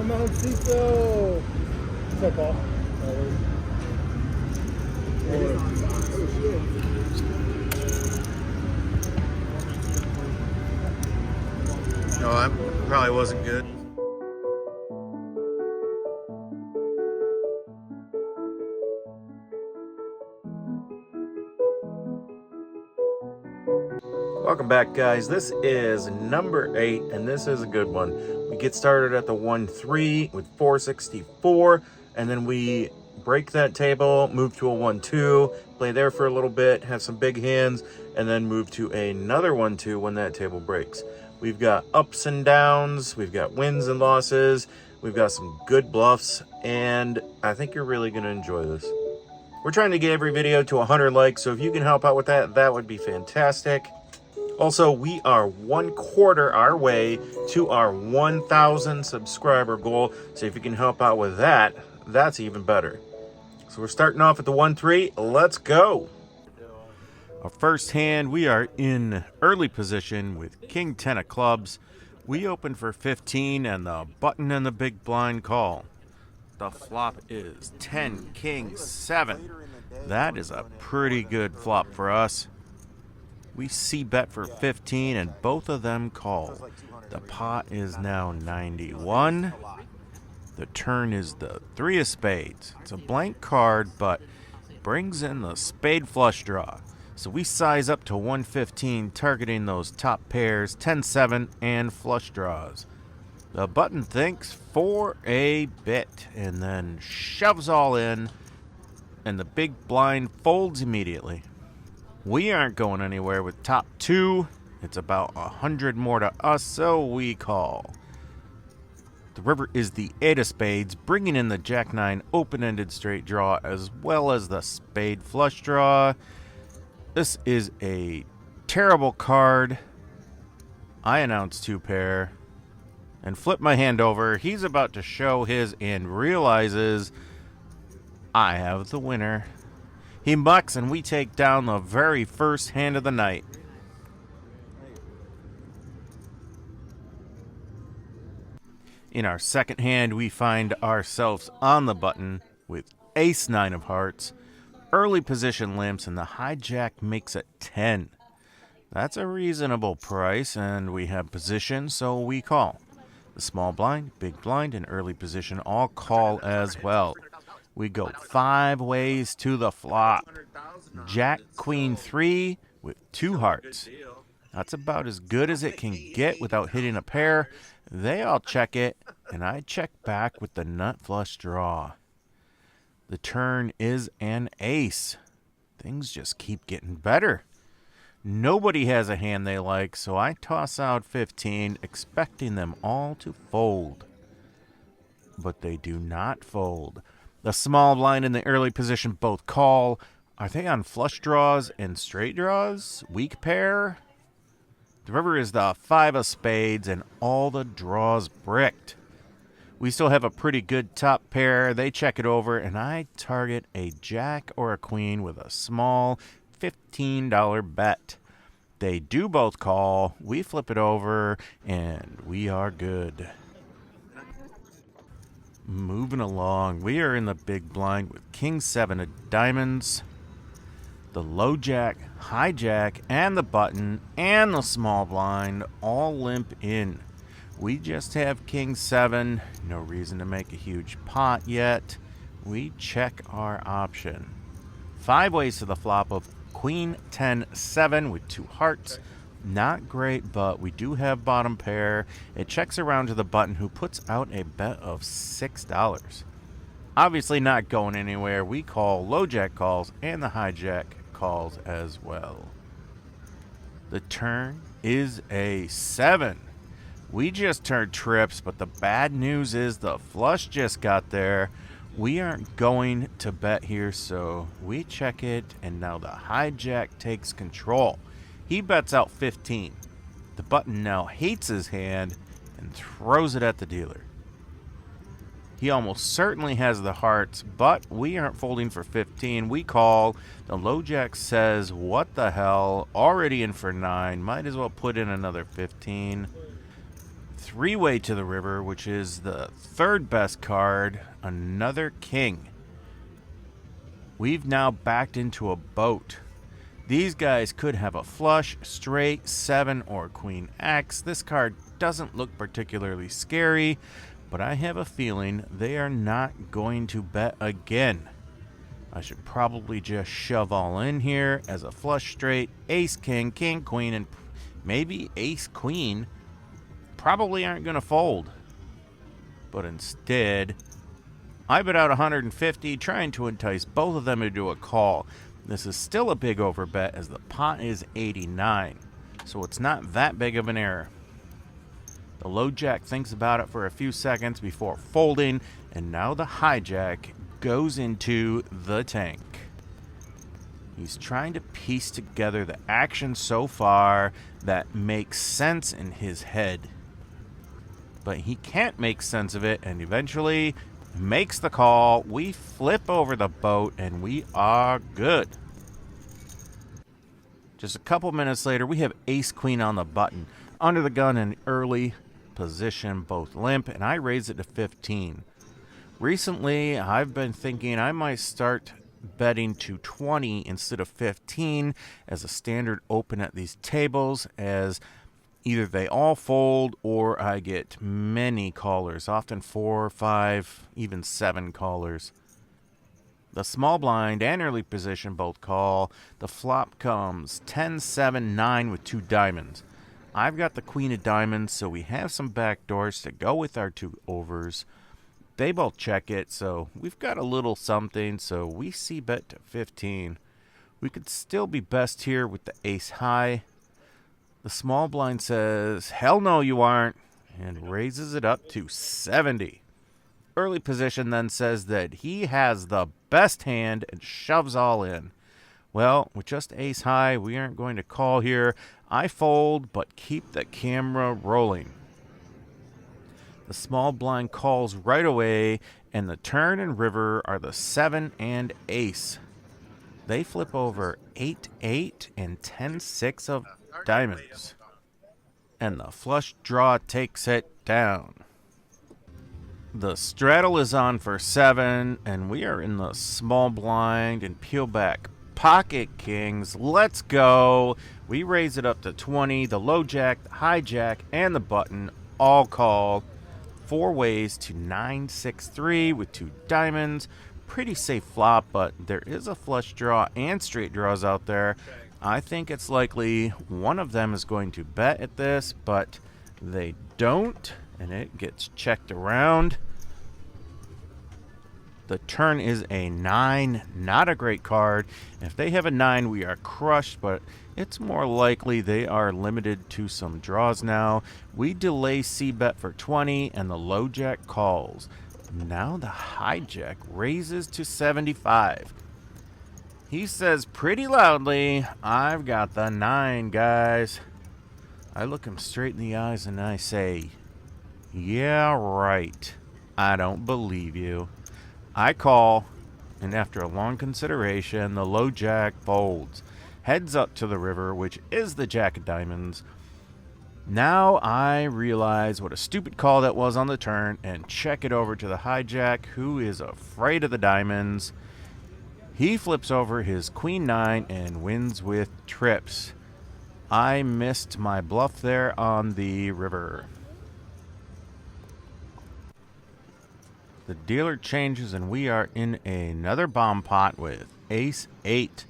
Mamoncito. What's up, Paul? No, that probably wasn't good. Welcome back, guys. This is number 8, and this is a good one. We get started at the 1-3 with 464, and then we break that table, move to a 1-2, play there for a little bit, have some big hands, and then move to another 1-2 when that table breaks. We've got ups and downs, we've got wins and losses, we've got some good bluffs, and I think you're really going to enjoy this. We're trying to get every video to 100 likes, so if you can help out with that, that would be fantastic. Also, we are 1/4 our way to our 1,000 subscriber goal, so if you can help out with that, that's even better. So we're starting off at the 1-3. Let's go. Our first hand, we are in early position with King 10 of clubs. We open for 15 and the button and the big blind call. The flop is 10 King 7. That is a pretty good flop for us. We see bet for 15 and both of them call. The pot is now 91. The turn is the 3 of spades. It's a blank card, but brings in the spade flush draw. So we size up to 115, targeting those top pairs, 10-7 and flush draws. The button thinks for a bit and then shoves all in, and the big blind folds immediately. We aren't going anywhere with top 2. It's about 100 more to us, so we call. The river is the 8 of spades, bringing in the Jack-9 open-ended straight draw as well as the spade flush draw. This is a terrible card. I announce 2 pair and flip my hand over. He's about to show his and realizes I have the winner. He mucks and we take down the very first hand of the night. In our second hand, we find ourselves on the button with ace-9 of hearts. Early position limps and the hijack makes it 10. That's a reasonable price and we have position, so we call. The small blind, big blind, and early position all call as well. We go 5 ways to the flop. Jack, Queen 3 with 2 hearts. That's about as good as it can get without hitting a pair. They all check it, and I check back with the nut flush draw. The turn is an ace. Things just keep getting better. Nobody has a hand they like, so I toss out 15, expecting them all to fold. But they do not fold. The small blind and the early position both call. Are they on flush draws and straight draws? Weak pair? The river is the 5 of spades and all the draws bricked. We still have a pretty good top pair. They check it over and I target a jack or a queen with a small $15 bet. They do both call. We flip it over and we are good. Moving along, we are in the big blind with King 7 of diamonds, the low jack, high jack, and the button, and the small blind all limp in. We just have King 7, no reason to make a huge pot yet. We check our option. 5 ways to the flop of Queen 10-7 with 2 hearts. Not great, but we do have bottom pair. It checks around to the button, who puts out a bet of $6. Obviously not going anywhere. We call, low jack calls, and the hijack calls as well. The turn is a 7. We just turned trips, but the bad news is the flush just got there. We aren't going to bet here, so we check it, and now the hijack takes control. He bets out 15. The button now hates his hand and throws it at the dealer. He almost certainly has the hearts, but we aren't folding for 15. We call. The low jack says, what the hell? Already in for 9. Might as well put in another 15. three-way to the river, which is the third best card, another king. We've now backed into a boat. These guys could have a flush, straight, 7, or queen X. This card doesn't look particularly scary, but I have a feeling they are not going to bet again. I should probably just shove all in here as a flush straight, ace king, king queen, and maybe ace queen probably aren't going to fold. But instead, I bet out 150, trying to entice both of them into a call. This is still a big overbet as the pot is 89, so it's not that big of an error. The low jack thinks about it for a few seconds before folding, and now the hijack goes into the tank. He's trying to piece together the action so far that makes sense in his head. But he can't make sense of it, and eventually makes the call. We flip over the boat, and we are good. Just a couple minutes later, we have ace queen on the button. Under the gun in early position, both limp, and I raise it to 15. Recently, I've been thinking I might start betting to 20 instead of 15 as a standard open at these tables, as either they all fold or I get many callers, often 4, 5, even 7 callers. The small blind and early position both call. The flop comes 10, 7, 9 with 2 diamonds. I've got the queen of diamonds, so we have some backdoors to go with our 2 overs. They both check it, so we've got a little something, so we see bet to 15. We could still be best here with the ace high. The small blind says, hell no you aren't, and raises it up to 70. Early position then says that he has the best hand and shoves all in. Well, with just ace high, we aren't going to call here. I fold, but keep the camera rolling. The small blind calls right away, and the turn and river are the 7 and ace. They flip over 8, 8 and 10, 6 of diamonds. And the flush draw takes it down. The straddle is on for 7, and we are in the small blind and peel back pocket kings. Let's go. We raise it up to 20. The low jack, the high jack, and the button all call. 4 ways to 9, 6, 3 with 2 diamonds. Pretty safe flop, but there is a flush draw and straight draws out there. I think it's likely one of them is going to bet at this, but they don't, and it gets checked around. The turn is a 9, not a great card. If they have a 9, we are crushed, but it's more likely they are limited to some draws now. We delay C-bet for 20, and the low jack calls. Now the hijack raises to 75. He says pretty loudly, I've got the 9, guys. I look him straight in the eyes and I say, yeah, right. I don't believe you. I call, and after a long consideration, the low jack folds. Heads up to the river, which is the jack of diamonds. Now I realize what a stupid call that was on the turn and check it over to the hijack, who is afraid of the diamonds. He flips over his queen 9 and wins with trips. I missed my bluff there on the river. The dealer changes and we are in another bomb pot with ace 8.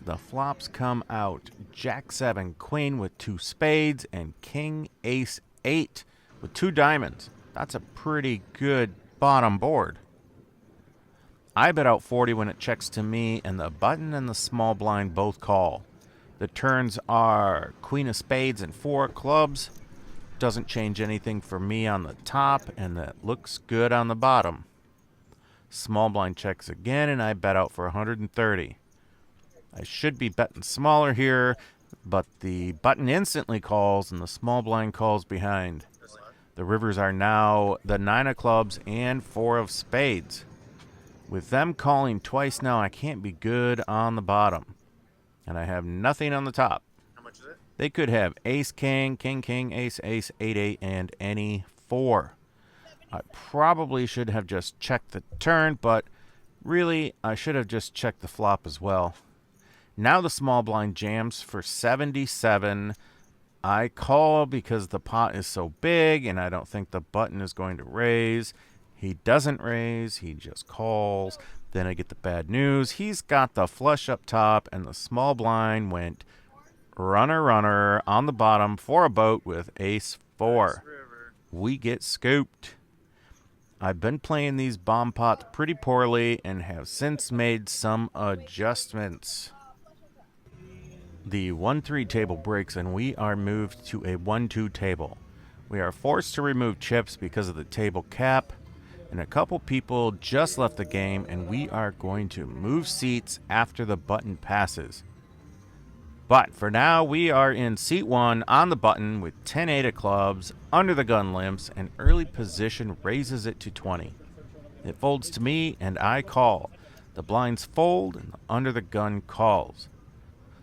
The flops come out jack 7 queen with 2 spades and king ace 8 with 2 diamonds. That's a pretty good bottom board. I bet out 40 when it checks to me, and the button and the small blind both call. The turns are queen of spades and 4 of clubs. Doesn't change anything for me on the top, and that looks good on the bottom. Small blind checks again, and I bet out for 130. I should be betting smaller here, but the button instantly calls, and the small blind calls behind. The rivers are now the 9 of clubs and 4 of spades. With them calling twice now, I can't be good on the bottom. And I have nothing on the top. How much is it? They could have ace, king, king, king, ace, ace, 8, 8, and any 4. I probably should have just checked the turn, but really, I should have just checked the flop as well. Now the small blind jams for 77. I call because the pot is so big and I don't think the button is going to raise. He doesn't raise, he just calls. Then I get the bad news. He's got the flush up top and the small blind went runner, runner on the bottom for a boat with ace 4. We get scooped. I've been playing these bomb pots pretty poorly and have since made some adjustments. The 1-3 table breaks and we are moved to a 1-2 table. We are forced to remove chips because of the table cap, and a couple people just left the game and we are going to move seats after the button passes. But for now, we are in seat 1 on the button with 10-8 of clubs, under the gun limps, and early position raises it to 20. It folds to me, and I call. The blinds fold, and the under the gun calls.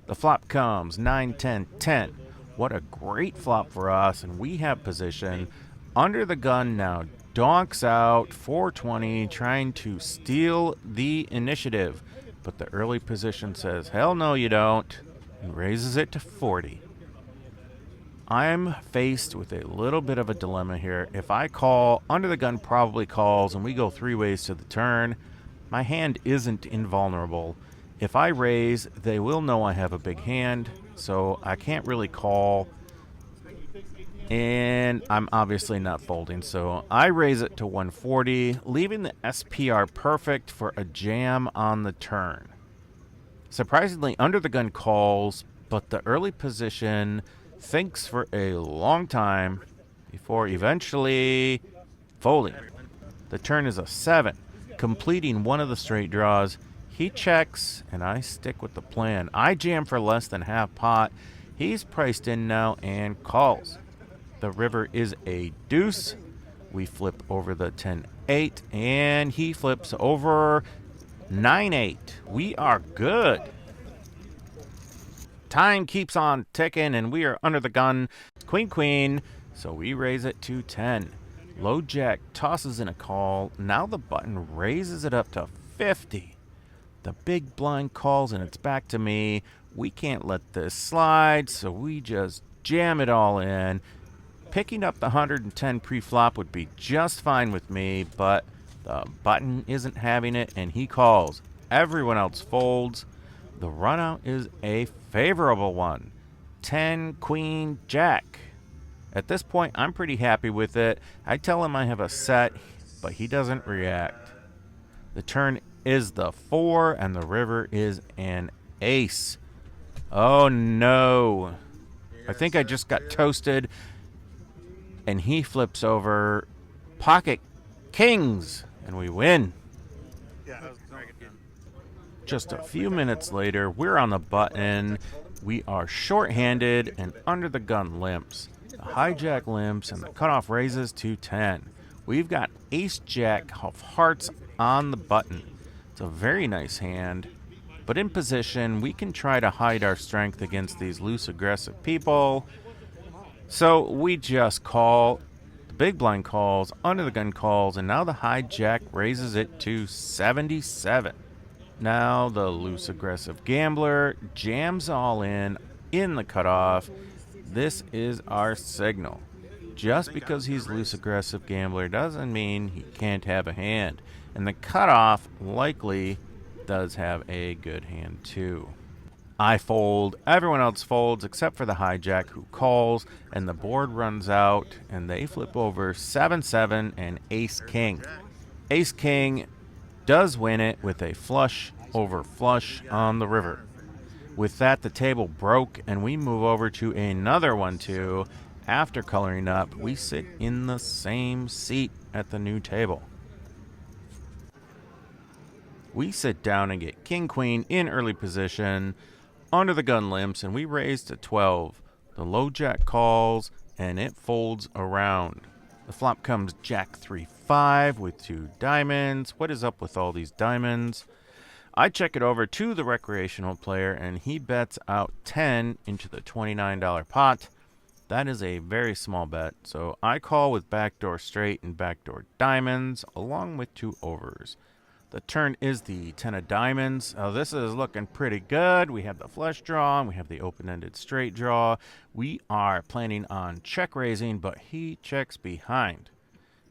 The flop comes 9, 10, 10. What a great flop for us, and we have position. Under the gun now donks out 420, trying to steal the initiative. But the early position says, hell no you don't, and raises it to 40. I'm faced with a little bit of a dilemma here. If I call, under the gun probably calls, and we go 3 ways to the turn. My hand isn't invulnerable. If I raise, they will know I have a big hand, so I can't really call. And I'm obviously not folding, so I raise it to 140, leaving the SPR perfect for a jam on the turn. Surprisingly, under the gun calls, but the early position thinks for a long time before eventually folding. The turn is a 7, completing one of the straight draws. He checks, and I stick with the plan. I jam for less than half pot. He's priced in now and calls. The river is a deuce. We flip over the 10-8, and he flips over 9-8. We are good. Time keeps on ticking, and we are under the gun. Queen, queen, so we raise it to 10. Low jack tosses in a call. Now the button raises it up to 50. The big blind calls, and it's back to me. We can't let this slide, so we just jam it all in. Picking up the 110 pre-flop would be just fine with me, but the button isn't having it, and he calls. Everyone else folds. The runout is a favorable one. 10, queen, jack. At this point, I'm pretty happy with it. I tell him I have a set, but he doesn't react. The turn is the 4, and the river is an ace. Oh, no. I think I just got toasted. And he flips over pocket kings, and we win. Just a few minutes later, we're on the button. We are short-handed and under the gun limps. The hijack limps, and the cutoff raises to 10. We've got ace-jack of hearts on the button. It's a very nice hand. But in position, we can try to hide our strength against these loose, aggressive people. So we just call. The big blind calls, under the gun calls, and now the hijack raises it to 77. Now the loose aggressive gambler jams all in the cutoff. This is our signal. Just because he's loose aggressive gambler doesn't mean he can't have a hand. And the cutoff likely does have a good hand too. I fold, everyone else folds except for the hijack who calls, and the board runs out, and they flip over 7-7 and ace-king. Ace-king does win it with a flush over flush on the river. With that, the table broke, and we move over to another 1-2. After coloring up, we sit in the same seat at the new table. We sit down and get king-queen in early position, under the gun limps, and we raise to 12. The low jack calls, and it folds around. The flop comes jack 3-5 with 2 diamonds. What is up with all these diamonds? I check it over to the recreational player, and he bets out 10 into the $29 pot. That is a very small bet, so I call with backdoor straight and backdoor diamonds, along with 2 overs. The turn is the 10 of diamonds. This is looking pretty good. We have the flush draw, and we have the open-ended straight draw. We are planning on check raising, but he checks behind.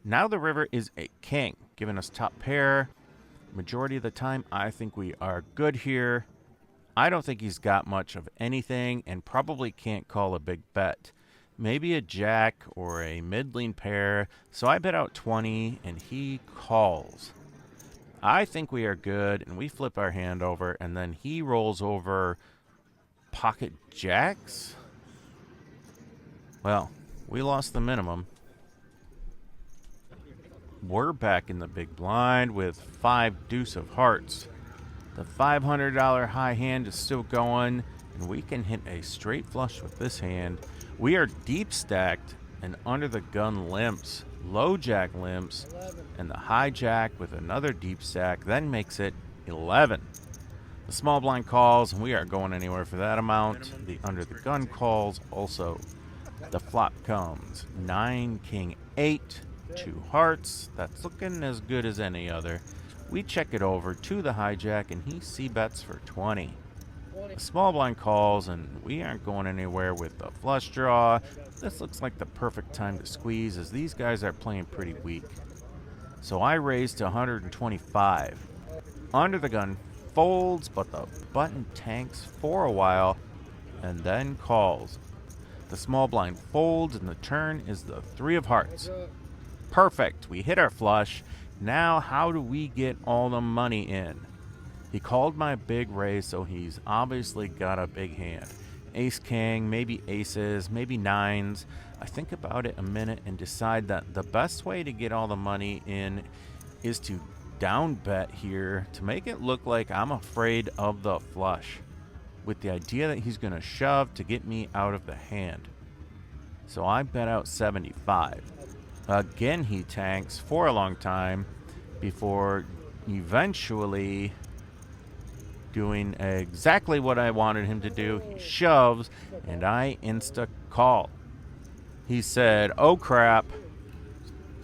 Now the river is a king, giving us top pair. Majority of the time, I think we are good here. I don't think he's got much of anything and probably can't call a big bet. Maybe a jack or a middling pair. So I bet out 20 and he calls. I think we are good and we flip our hand over and then he rolls over pocket jacks. Well, we lost the minimum. We're back in the big blind with 5 deuce of hearts. The $500 high hand is still going, and we can hit a straight flush with this hand. We are deep stacked, and under the gun limps, low jack limps, and the high jack with another deep stack then makes it 11. The small blind calls, and we aren't going anywhere for that amount. The under the gun calls also. The flop comes 9, king, 8. 2 hearts. That's looking as good as any other. We check it over to the hijack and he c-bets for 20. The small blind calls and we aren't going anywhere with the flush draw. This looks like the perfect time to squeeze as these guys are playing pretty weak. So I raise to 125. Under the gun folds, but the button tanks for a while and then calls. The small blind folds and the turn is the 3 of hearts. Perfect. We hit our flush. Now, how do we get all the money in? He called my big raise, so he's obviously got a big hand. Ace king, maybe aces, maybe nines. I think about it a minute and decide that the best way to get all the money in is to down bet here to make it look like I'm afraid of the flush, with the idea that he's going to shove to get me out of the hand. So I bet out 75. Again, he tanks for a long time before eventually doing exactly what I wanted him to do. He shoves, and I insta-call. He said, oh crap,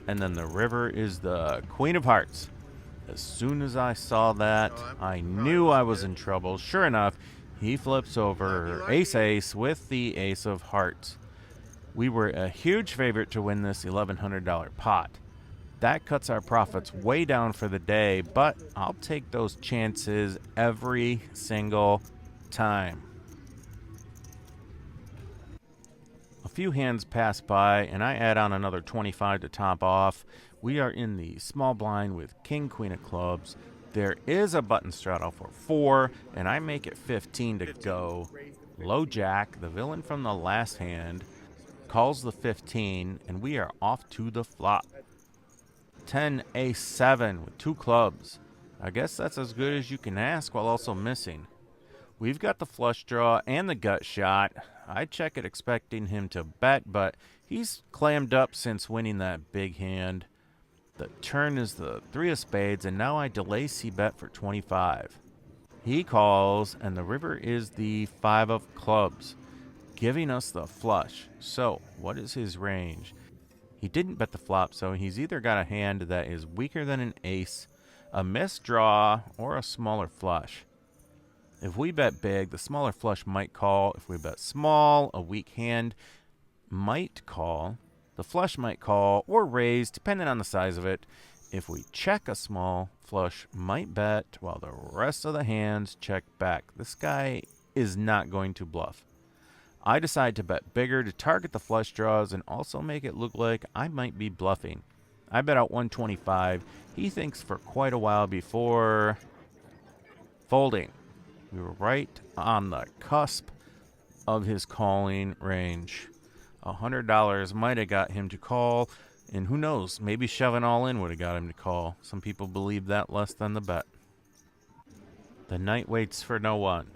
and then the river is the queen of hearts. As soon as I saw that, I knew I was in trouble. Sure enough, he flips over ace-ace with the ace of hearts. We were a huge favorite to win this $1,100 pot. That cuts our profits way down for the day, but I'll take those chances every single time. A few hands pass by, and I add on another 25 to top off. We are in the small blind with king, queen of clubs. There is a button straddle for 4, and I make it 15 to go. Low jack, the villain from the last hand, calls the 15, and we are off to the flop. 10 ace 7 with 2 clubs. I guess that's as good as you can ask while also missing. We've got the flush draw and the gut shot. I check it expecting him to bet, but he's clammed up since winning that big hand. The turn is the 3 of spades, and now I delay c-bet for 25. He calls, and the river is the 5 of clubs, giving us the flush. So, what is his range? He didn't bet the flop, so he's either got a hand that is weaker than an ace, a missed draw, or a smaller flush. If we bet big, the smaller flush might call. If we bet small, a weak hand might call. The flush might call or raise, depending on the size of it. If we check, a small flush might bet, while the rest of the hands check back. This guy is not going to bluff. I decide to bet bigger to target the flush draws and also make it look like I might be bluffing. I bet out 125. He thinks for quite a while before folding. We were right on the cusp of his calling range. $100 might have got him to call, and who knows, maybe shoving all in would have got him to call. Some people believe that less than the bet. The knight waits for no one.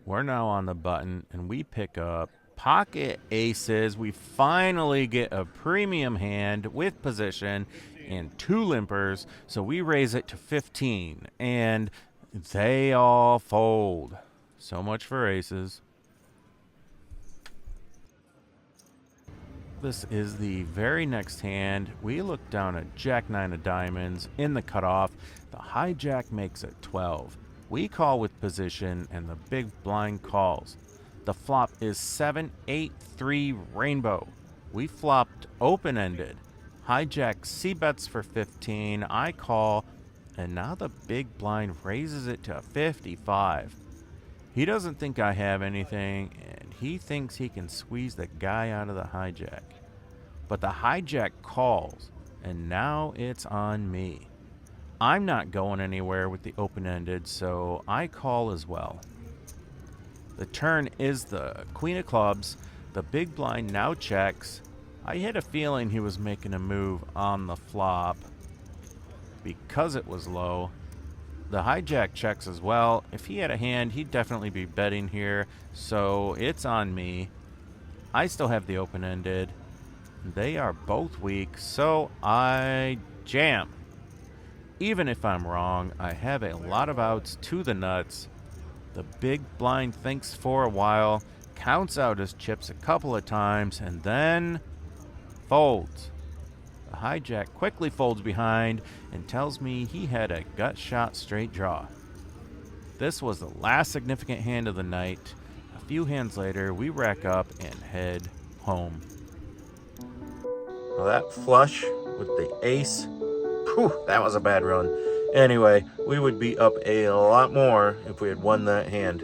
We're now on the button, and we pick up pocket aces. We finally get a premium hand with position and 2 limpers, so we raise it to 15. And They all fold. So much for aces. This is the very next hand. We look down at Jack 9 of diamonds in the cutoff. The hijack makes it 12. We call with position, and the big blind calls. The flop is 7-8-3 rainbow. We flopped open-ended. Hijack c-bets for 15. I call, and now the big blind raises it to 55. He doesn't think I have anything, and he thinks he can squeeze the guy out of the hijack. But the hijack calls, and now it's on me. I'm not going anywhere with the open-ended, so I call as well. The turn is the queen of clubs. The big blind now checks. I had a feeling he was making a move on the flop because it was low. The hijack checks as well. If he had a hand, he'd definitely be betting here, so it's on me. I still have the open-ended. They are both weak, so I jam. Even if I'm wrong, I have a lot of outs to the nuts. The big blind thinks for a while, counts out his chips a couple of times, and then folds. The hijack quickly folds behind and tells me he had a gut shot straight draw. This was the last significant hand of the night. A few hands later, we rack up and head home. Well, that flush with the ace, whew, that was a bad run. Anyway, we would be up a lot more if we had won that hand.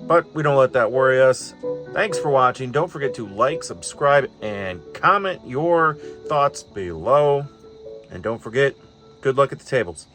But we don't let that worry us. Thanks for watching. Don't forget to like, subscribe, and comment your thoughts below. And don't forget, good luck at the tables.